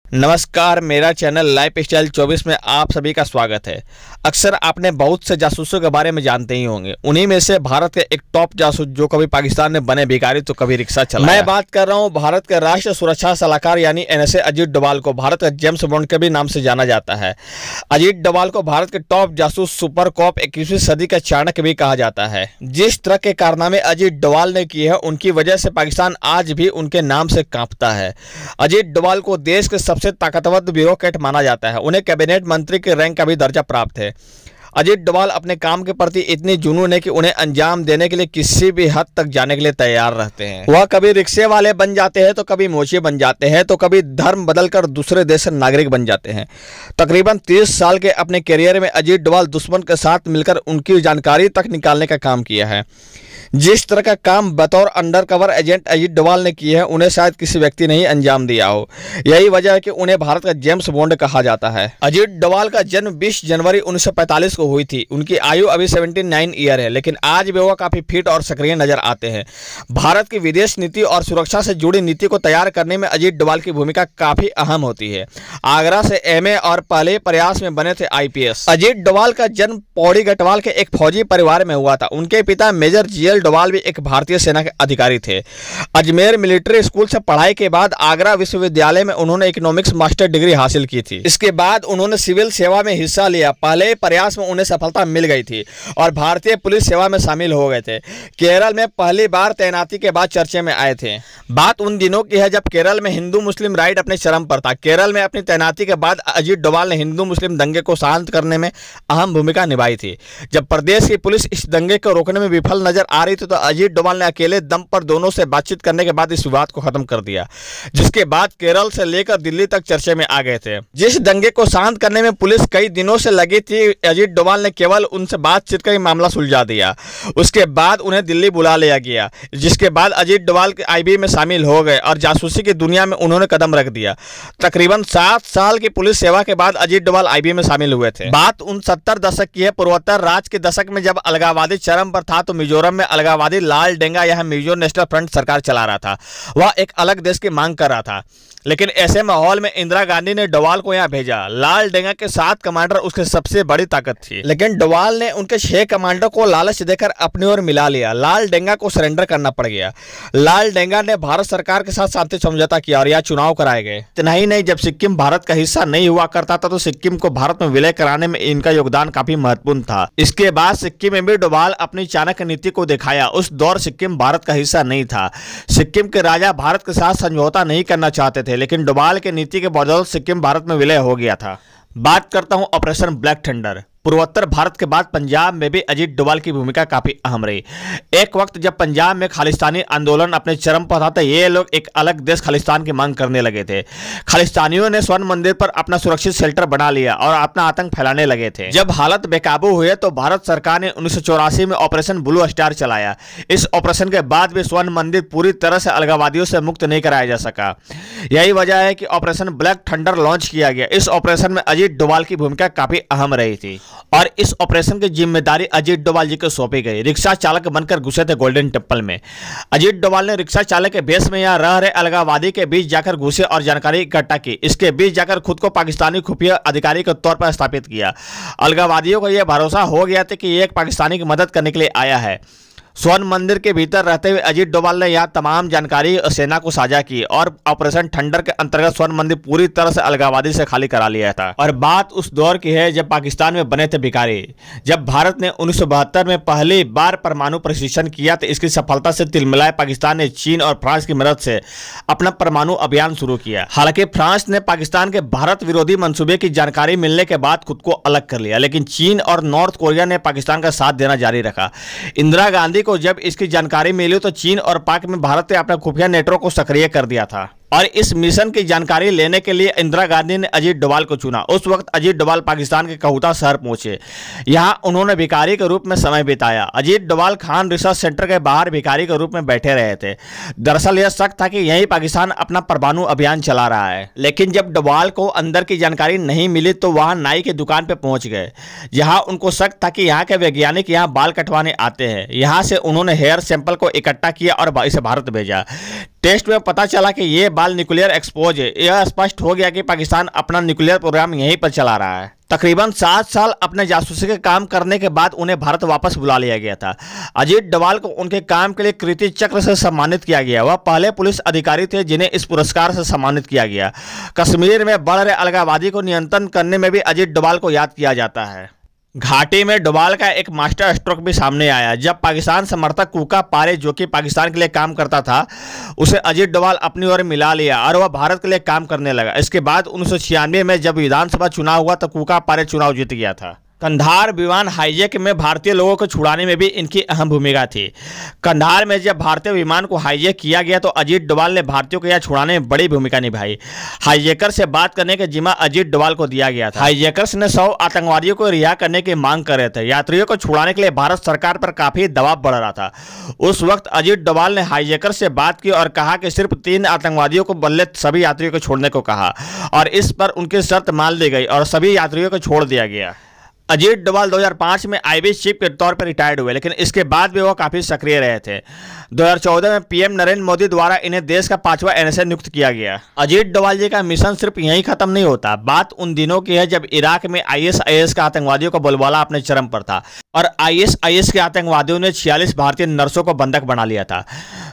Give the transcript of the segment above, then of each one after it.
नमस्कार, मेरा channel life style 24 में आप सभी का स्वागत है। अक्सर आपने बहुत से जासूसों के बारे में जानते ही होंगे। उन्हीं में से भारत के एक टॉप जासूस जो कभी पाकिस्तान में बने भिखारी तो कभी रिक्शा चलाया। मैं बात कर रहा हूं भारत के राष्ट्रीय सुरक्षा सलाहकार यानी NSA अजीत डोभाल को भारत का जेम्स बॉन्ड के भी नाम से जाना जाता है। अजीत डोभाल को भारत के टॉप जासूस सुपर कॉप 21वीं सदी का चाणक्य भी कहा जाता है। जिस तरह के कारनामे अजीत डोभाल ने किए हैं उनकी वजह से पाकिस्तान आज भी उनके नाम से कांपता है। अजीत डोभाल को देश के सबसे ताकतवर ब्यूरोक्रेट माना जाता है। उन्हें कैबिनेट मंत्री के रैंक का भी दर्जा प्राप्त है। अजीत डोभाल अपने काम के प्रति इतनी जुनून है कि उन्हें अंजाम देने के लिए किसी भी हद तक जाने के लिए तैयार रहते हैं। वह कभी रिक्शे वाले बन जाते हैं तो कभी मोची बन जाते हैं तो कभी धर्म बदलकर दूसरे देश से नागरिक बन जाते हैं। तकरीबन 30 साल के अपने करियर में अजीत डोभाल दुश्मन के साथ मिलकर उनकी जानकारी तक निकालने का काम किया है। जिस तरह का काम बतौर अंडरकवर एजेंट अजीत डोभाल ने किए हैं उन्हें शायद किसी व्यक्ति ने ही अंजाम दिया हो। यही वजह है कि उन्हें भारत का जेम्स बॉन्ड कहा जाता है। अजीत डोभाल का जन्म 20 जनवरी 1945 को हुई थी। उनकी आयु अभी 79 ईयर है, लेकिन आज भी वह काफी फिट और सक्रिय नजर आते हैं। भारत की विदेश नीति और सुरक्षा से जुड़ी नीति को तैयार करने में अजीत डोभाल की भूमिका काफी अहम होती है। आगरा से MA और पहले प्रयास में बने थे IPS। अजीत डोभाल का जन्म पौड़ी गढ़वाल के एक फौजी परिवार में हुआ था। उनके पिता मेजर GL डोभाल भी एक भारतीय सेना के अधिकारी थे। अजमेर मिलिट्री स्कूल से पढ़ाई के बाद आगरा विश्वविद्यालय में उन्होंने इकोनॉमिक्स मास्टर डिग्री हासिल की थी। इसके बाद उन्होंने सिविल सेवा में हिस्सा लिया। पहले प्रयास में उन्हें सफलता मिल गई थी और भारतीय पुलिस सेवा में शामिल हो गए थे। केरल में पहली बार तैनाती के बाद चर्चे में आए थे। बात उन दिनों की है जब केरल में हिंदू मुस्लिम राइट अपने चरम पर था। केरल में अपनी तैनाती के बाद अजीत डोभाल ने हिंदू मुस्लिम दंगे को शांत करने में अहम भूमिका निभाई थी। जब प्रदेश की पुलिस इस दंगे को रोकने में विफल नजर आ रही थी तो अजीत डोभाल ने अकेले दम पर दोनों से बातचीत करने के बाद इस विवाद को खत्म कर दिया, जिसके बाद केरल से लेकर दिल्ली तक चर्चे में आ गए थे। जिस दंगे को शांत करने में पुलिस कई दिनों से लगी थी, अजीत डोभाल ने केवल उनसे बातचीत कर मामला सुलझा दिया। उसके बाद उन्हें दिल्ली बुला लिया गया, जिसके बाद अजीत डोभाल के IB में शामिल हो गए और जासूसी की दुनिया में उन्होंने कदम रख दिया। तकरीबन 7 साल की पुलिस सेवा के बाद अजीत डोभाल IB में शामिल हुए थे। बात उन 70 दशक की है। पूर्वोत्तर राज के दशक में जब अलगाववादी चरम पर था तो मिजोरम में अलगाववादी लाल डेंगा यह मिजो नेशनल फ्रंट सरकार चला रहा था। वह एक अलग देश की मांग कर रहा था, लेकिन ऐसे माहौल में इंदिरा गांधी ने डोभाल को यहां भेजा। लाल डेंगा के 7 कमांडर उसके सबसे बड़ी ताकत थी, लेकिन डोभाल ने उनके 6 कमांडर को लालच देकर अपनी ओर मिला लिया। लाल डेंगा को सरेंडर करना पड़ गया। लाल डेंगा ने भारत सरकार के साथ शांति समझौता किया और यह चुनाव कराए गए। इतना ही नहीं, जब सिक्किम भारत का हिस्सा नहीं हुआ करता था तो सिक्किम को भारत में विलय कराने में इनका योगदान काफी महत्वपूर्ण था। इसके बाद सिक्किम में भी डोभाल अपनी चाणक्य नीति को दिखाया। उस दौर सिक्किम भारत का हिस्सा नहीं था। सिक्किम के राजा भारत के साथ समझौता नहीं करना चाहते थे, लेकिन डोभाल की नीति के बदौलत सिक्किम भारत में विलय हो गया था। बात करता हूं ऑपरेशन ब्लैक थंडर। पूर्वोत्तर भारत के बाद पंजाब में भी अजीत डोभाल की भूमिका काफी अहम रही। एक वक्त जब पंजाब में खालिस्तानी आंदोलन अपने चरम पर था तो ये लोग एक अलग देश खालिस्तान की मांग करने लगे थे। खालिस्तानियों ने स्वर्ण मंदिर पर अपना सुरक्षित शेल्टर बना लिया और अपना आतंक फैलाने लगे थे। जब हालत बेकाबू हुए तो भारत सरकार ने 1984 में ऑपरेशन ब्लू स्टार चलाया। इस ऑपरेशन के बाद भी स्वर्ण मंदिर पूरी तरह से अलगाववादियों से मुक्त नहीं कराया जा सका। यही वजह है कि ऑपरेशन ब्लैक थंडर लॉन्च किया गया। इस ऑपरेशन में अजीत डोभाल की भूमिका काफी अहम रही थी और इस ऑपरेशन की जिम्मेदारी अजीत डोभाल जी को सौंपी गई। रिक्शा चालक बनकर घुसे थे गोल्डन टेम्पल में। अजीत डोभाल ने रिक्शा चालक के बेस में यहाँ रह रहे अलगाववादी के बीच जाकर घुसे और जानकारी इकट्ठा की। इसके बीच जाकर खुद को पाकिस्तानी खुफिया अधिकारी के तौर पर स्थापित किया। अलगाववादियों को यह भरोसा हो गया था कि ये एक पाकिस्तानी की मदद करने के लिए आया है। स्वर्ण मंदिर के भीतर रहते हुए अजीत डोभाल ने यहां तमाम जानकारी सेना को साझा की और ऑपरेशन थंडर के अंतर्गत स्वर्ण मंदिर पूरी तरह से अलगाववादी से खाली करा लिया था। और बात उस दौर की है जब पाकिस्तान में बने थे भिखारी। जब भारत ने 1972 में पहली बार परमाणु परीक्षण किया तो इसकी सफलता से तिलमिलाए पाकिस्तान ने चीन और फ्रांस की मदद से अपना परमाणु अभियान शुरू किया। हालांकि फ्रांस ने पाकिस्तान के भारत विरोधी मंसूबे की जानकारी मिलने के बाद खुद को अलग कर लिया, लेकिन चीन और नॉर्थ कोरिया ने पाकिस्तान का साथ देना जारी रखा। इंदिरा गांधी को जब इसकी जानकारी मिली तो चीन और पाक में भारत ने अपना खुफिया नेटवर्क को सक्रिय कर दिया था और इस मिशन की जानकारी लेने के लिए इंदिरा गांधी ने अजीत डोभाल को चुना। उस वक्त अजीत डोभाल पाकिस्तान के कहूता शहर पहुंचे। यहां उन्होंने भिखारी के रूप में समय बिताया। अजीत डोभाल खान रिसर्च सेंटर के बाहर भिखारी के रूप में बैठे रहे थे। दरअसल यह शक था कि यही पाकिस्तान अपना परमाणु अभियान चला रहा है, लेकिन जब डोभाल को अंदर की जानकारी नहीं मिली तो वहां नाई की दुकान पर पहुंच गए, जहाँ उनको शक था कि यहाँ के वैज्ञानिक यहाँ बाल कटवाने आते हैं। यहाँ से उन्होंने हेयर सैंपल को इकट्ठा किया और इसे भारत भेजा। टेस्ट में पता चला कि ये बाल न्यूक्लियर एक्सपोज है। यह स्पष्ट हो गया कि पाकिस्तान अपना न्यूक्लियर प्रोग्राम यहीं पर चला रहा है। तकरीबन 7 साल अपने जासूसी के काम करने के बाद उन्हें भारत वापस बुला लिया गया था। अजीत डोभाल को उनके काम के लिए कीर्ति चक्र से सम्मानित किया गया। वह पहले पुलिस अधिकारी थे जिन्हें इस पुरस्कार से सम्मानित किया गया। कश्मीर में बढ़ रहे अलगाववादी को नियंत्रण करने में भी अजीत डोभाल को याद किया जाता है। घाटी में डोभाल का एक मास्टर स्ट्रोक भी सामने आया जब पाकिस्तान समर्थक कूका पारे, जो कि पाकिस्तान के लिए काम करता था, उसे अजीत डोभाल अपनी ओर मिला लिया और वह भारत के लिए काम करने लगा। इसके बाद 1996 में जब विधानसभा चुनाव हुआ तो कूका पारे चुनाव जीत गया था। कंधार विमान हाईजैक में भारतीय लोगों को छुड़ाने में भी इनकी अहम भूमिका थी। कंधार में जब भारतीय विमान को हाईजैक किया गया तो अजीत डोभाल ने भारतीयों को यह छुड़ाने में बड़ी भूमिका निभाई। हाईजैकर से बात करने का जिम्मा अजीत डोभाल को दिया गया था। हाईजैकर्स ने 100 आतंकवादियों को रिहा करने की मांग कर रहे थे। यात्रियों को छुड़ाने के लिए भारत सरकार पर काफी दबाव बढ़ रहा था। उस वक्त अजीत डोभाल ने हाईजैकर से बात की और कहा कि सिर्फ 3 आतंकवादियों को बदले सभी यात्रियों को छोड़ने को कहा और इस पर उनकी शर्त मान ली गई और सभी यात्रियों को छोड़ दिया गया। अजीत डोभाल 2005 में आईबी चीफ के तौर पर रिटायर्ड हुए, लेकिन इसके बाद भी वो काफी सक्रिय रहे थे। 2014 में पीएम नरेंद्र मोदी द्वारा इन्हें देश का 5वां एनएसए नियुक्त किया गया। अजीत डोभाल जी का मिशन सिर्फ यहीं खत्म नहीं होता। बात उन दिनों की है जब इराक में आईएसआईएस का आतंकवादियों का बोलबाला अपने चरम पर था और आईएसआईएस के आतंकवादियों ने 46 भारतीय नर्सों को बंधक बना लिया था।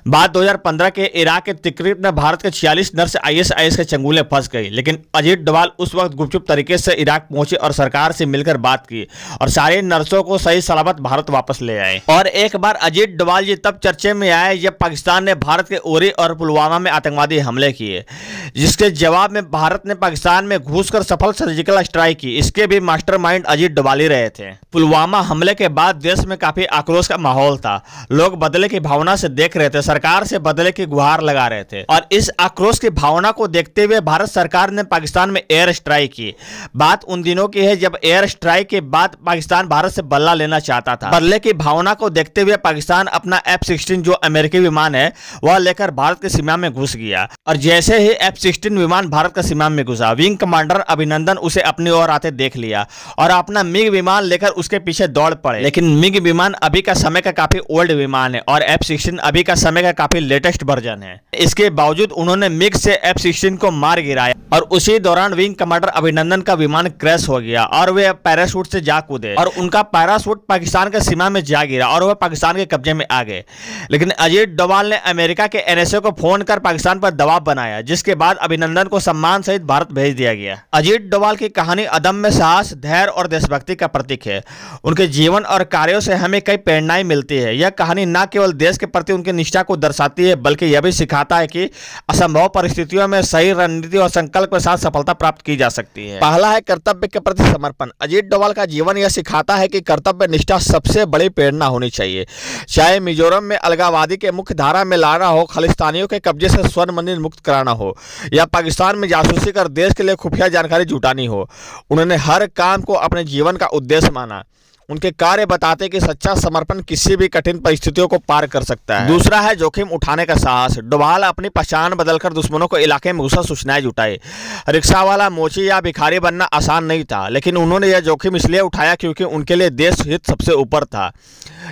बात 2015 के इराक के तिक्रित में भारत के 46 नर्स आईएसआईएस के चंगुल में फंस गई, लेकिन अजीत डोभाल उस वक्त गुपचुप तरीके से इराक पहुंचे और सरकार से मिलकर बात की और सारे नर्सों को सही सलामत भारत वापस ले आए। और एक बार अजीत डोभाल जी तब चर्चे में आए जब पाकिस्तान ने भारत के उरी और पुलवामा में आतंकवादी हमले किए, जिसके जवाब में भारत ने पाकिस्तान में घुसकर सफल सर्जिकल स्ट्राइक की। इसके भी मास्टरमाइंड अजीत डोभाल ही रहे थे। पुलवामा हमले के बाद देश में काफी आक्रोश का माहौल था। लोग बदले की भावना से देख रहे थे, सरकार से बदले की गुहार लगा रहे थे और इस आक्रोश की भावना को देखते हुए भारत सरकार ने पाकिस्तान में एयर स्ट्राइक की। बात उन दिनों की है जब एयर स्ट्राइक के बाद पाकिस्तान भारत से बदला लेना चाहता था। बदले की भावना को देखते हुए पाकिस्तान अपना F-16 जो अमेरिकी विमान है वह लेकर भारत की सीमा में घुस गया और जैसे ही F-16 विमान भारत की सीमा में घुसा, विंग कमांडर अभिनंदन उसे अपनी ओर आते देख लिया और अपना मिग विमान लेकर उसके पीछे दौड़ पड़े। लेकिन मिग विमान अभी का समय का काफी ओल्ड विमान है और F-16 अभी का समय का काफी लेटेस्ट वर्जन है। इसके बावजूद उन्होंने मिग से F-16 को मार गिराया और उसी दौरान विंग कमांडर अभिनंदन का विमान क्रैश हो गया और वे पैराशूट से जा कूदे और उनका पैराशूट पाकिस्तान के सीमा में जा गिरा और वह पाकिस्तान के कब्जे में आ गए। लेकिन अजीत डोभाल ने अमेरिका के एनएसए को फोन कर पाकिस्तान पर दबाव बनाया, जिसके बाद अभिनंदन को सम्मान सहित भारत भेज दिया गया। अजीत डोभाल की कहानी अदम्य साहस, धैर्य और देशभक्ति का प्रतीक है। उनके जीवन और कार्यों से हमें कई प्रेरणाएं मिलती है। यह कहानी न केवल देश के प्रति उनकी निष्ठा को दर्शाती है बल्कि यह भी सिखाता है कि असंभव परिस्थितियों में सही रणनीति और संकल्प के साथ सफलता प्राप्त की जा सकती है। पहला है कर्तव्य के प्रति समर्पण। अजीत डोभाल का जीवन यह सिखाता है कि कर्तव्य निष्ठा सबसे बड़ी प्रेरणा होनी चाहिए। चाहे मिजोरम में अलगाववादी के मुख्य धारा में लाना हो, खालिस्तानियों के कब्जे से स्वर्ण मंदिर मुक्त कराना हो या पाकिस्तान में जासूसी कर देश के लिए खुफिया जानकारी जुटानी हो, उन्होंने हर काम को अपने जीवन का उद्देश्य माना। उनके कार्य बताते कि सच्चा समर्पण किसी भी कठिन परिस्थितियों को पार कर सकता है। दूसरा है जोखिम उठाने का साहस। डोभाल अपनी पहचान बदलकर दुश्मनों को इलाके में घुसा सूचनाएं जुटाई। रिक्शा वाला, मोची या भिखारी बनना आसान नहीं था, लेकिन उन्होंने यह जोखिम इसलिए उठाया क्योंकि उनके लिए देश हित सबसे ऊपर था।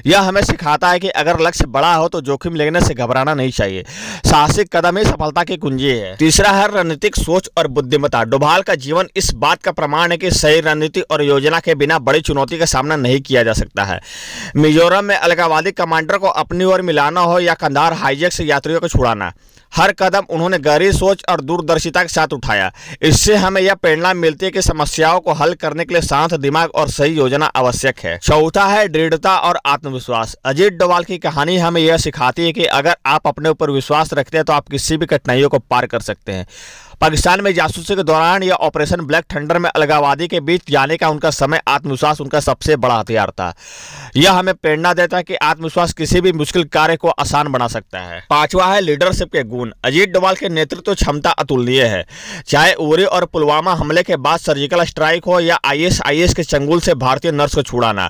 यह हमें सिखाता है कि अगर लक्ष्य बड़ा हो तो जोखिम लेने से घबराना नहीं चाहिए। साहसिक कदम ही सफलता की कुंजी है। तीसरा है रणनीतिक सोच और बुद्धिमत्ता। डोभाल का जीवन इस बात का प्रमाण है कि सही रणनीति और योजना के बिना बड़ी चुनौती का सामना नहीं किया जा सकता है। मिजोरम में अलगाववादी कमांडर को अपनी ओर मिलाना हो या कंधार हाईजैक से यात्रियों को छुड़ाना, हर कदम उन्होंने गहरी सोच और दूरदर्शिता के साथ उठाया। इससे हमें यह प्रेरणा मिलती है कि समस्याओं को हल करने के लिए शांत दिमाग और सही योजना आवश्यक है। चौथा है दृढ़ता और आत्मविश्वास। अजीत डोभाल की कहानी हमें यह सिखाती है कि अगर आप अपने ऊपर विश्वास रखते हैं तो आप किसी भी कठिनाइयों को पार कर सकते हैं। पाकिस्तान में जासूसी के दौरान या ऑपरेशन ब्लैक थंडर में अलगाववादी के बीच जाने का उनका समय, आत्मविश्वास उनका सबसे बड़ा हथियार था। यह हमें प्रेरणा देता है कि आत्मविश्वास किसी भी मुश्किल कार्य को आसान बना सकता है। पांचवा है लीडरशिप के गुण। अजीत डोभाल के नेतृत्व क्षमता अतुलनीय है। चाहे उरी और पुलवामा हमले के बाद सर्जिकल स्ट्राइक हो या आईएसआईएस के चंगुल से भारतीय नर्स को छुड़ाना,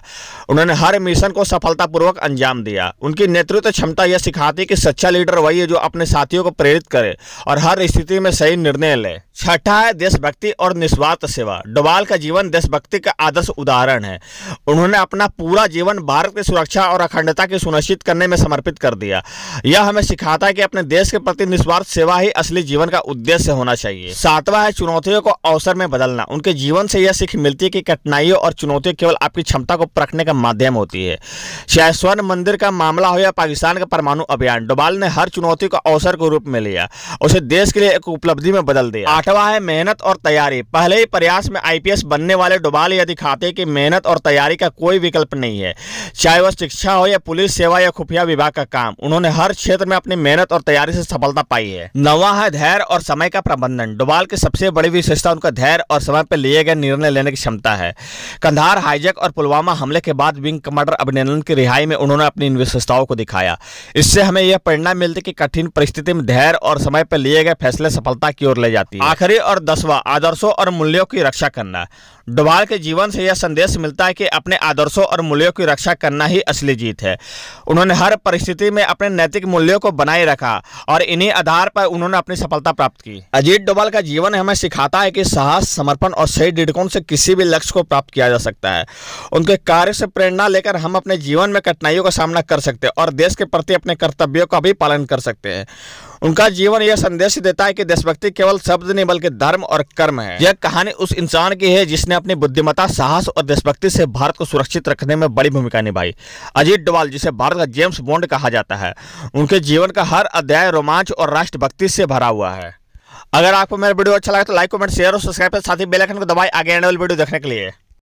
उन्होंने हर मिशन को सफलतापूर्वक अंजाम दिया। उनकी नेतृत्व क्षमता यह सिखाती है कि सच्चा लीडर वही है जो अपने साथियों को प्रेरित करे और हर स्थिति में सही निर्णय ले। छठा है देशभक्ति और निस्वार्थ सेवा। डोभाल का जीवन देशभक्ति का आदर्श उदाहरण है। उन्होंने अपना पूरा जीवन भारत की सुरक्षा और अखंडता की सुनिश्चित करने में समर्पित कर दिया। यह हमें सिखाता है कि अपने देश के प्रति निस्वार्थ सेवा ही असली जीवन का उद्देश्य होना चाहिए। सातवां है चुनौतियों को अवसर में बदलना। उनके जीवन से यह सीख मिलती है कि कठिनाइयों और चुनौतियां केवल आपकी क्षमता को परखने का माध्यम होती है। चाहे स्वर्ण मंदिर का मामला हो या पाकिस्तान का परमाणु अभियान, डोभाल ने हर चुनौती को अवसर के रूप में लिया, उसे देश के लिए एक उपलब्धि में बदल दिया। आठवां है मेहनत और तैयारी। पहले ही प्रयास में आईपीएस बनने वाले डोभाल यह दिखाते हैं कि मेहनत और तैयारी का कोई विकल्प नहीं है, चाहे वह शिक्षा हो या पुलिस सेवा या खुफिया विभाग का काम। उन्होंने हर क्षेत्र में अपनी मेहनत और तैयारी से सफलता पाई है। नौवां है धैर्य और समय का प्रबंधन। डोभाल की सबसे बड़ी विशेषता उनका धैर्य और समय पर लिए गए निर्णय लेने की क्षमता है। कंधार हाईजैक और पुलवामा हमले के बाद विंग कमांडर अभिनंदन की रिहाई में उन्होंने अपनी इन विशेषताओं को दिखाया। इससे हमें यह प्रेरणा मिलती है कि कठिन परिस्थिति में धैर्य और समय पर लिए गए फैसले सफलता की ओर ले जाती है। आखिरी और 10वां आदर्शों और मूल्यों की रक्षा करना। डोभाल के जीवन से यह संदेश मिलता है कि अपने आदर्शों और मूल्यों की रक्षा करना ही असली जीत है। उन्होंने हर परिस्थिति में अपने नैतिक मूल्यों को बनाए रखा और इन्हीं आधार पर उन्होंने अपनी सफलता प्राप्त की। अजीत डोभाल का जीवन हमें सिखाता है कि साहस, समर्पण और सही दृष्टिकोण से किसी भी लक्ष्य को प्राप्त किया जा सकता है। उनके कार्य से प्रेरणा लेकर हम अपने जीवन में कठिनाइयों का सामना कर सकते हैं और देश के प्रति अपने कर्तव्यों का भी पालन कर सकते हैं। उनका जीवन यह संदेश देता है कि देशभक्ति केवल शब्द नहीं बल्कि धर्म और कर्म है। यह कहानी उस इंसान की है जिसने अपनी बुद्धिमत्ता, साहस और देशभक्ति से भारत को सुरक्षित रखने में बड़ी भूमिका निभाई। अजीत डोभाल, जिसे भारत का जेम्स बॉन्ड कहा जाता है, उनके जीवन का हर अध्याय रोमांच और राष्ट्रभक्ति से भरा हुआ है। अगर आपको मेरा वीडियो अच्छा लगा तो लाइक, कमेंट, शेयर और सब्सक्राइब के साथ ही बेल आइकन को दबाएं आगे आने वाली वीडियो देखने के लिए।